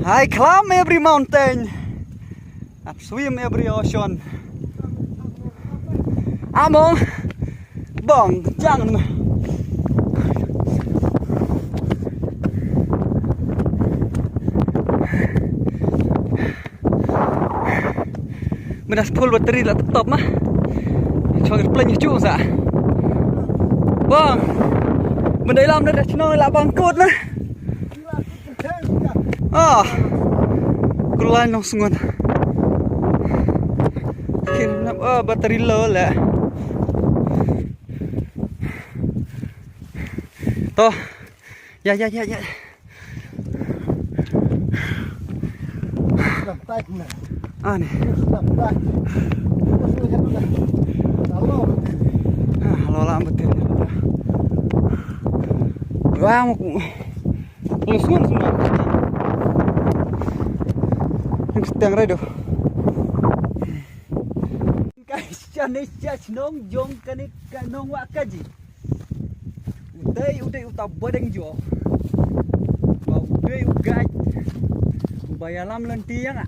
I climb every mountain and swim every ocean. Among bong chang. Mình đã full battery là top mà cho cái plane chú dạ. Vâng, mình đây làm đây là nó là bằng cốt nữa. Kulai nong sungon. Khi nằm battery lơ lẹ. To, dạ. Này. Lo làm betul. Wah, mau lusun semua. Yang sedang redo. Guys, chane chach nong jong kane kanong wakaji. Uday uta badeng jo. Uday ugai. Bayalam lentiang ah.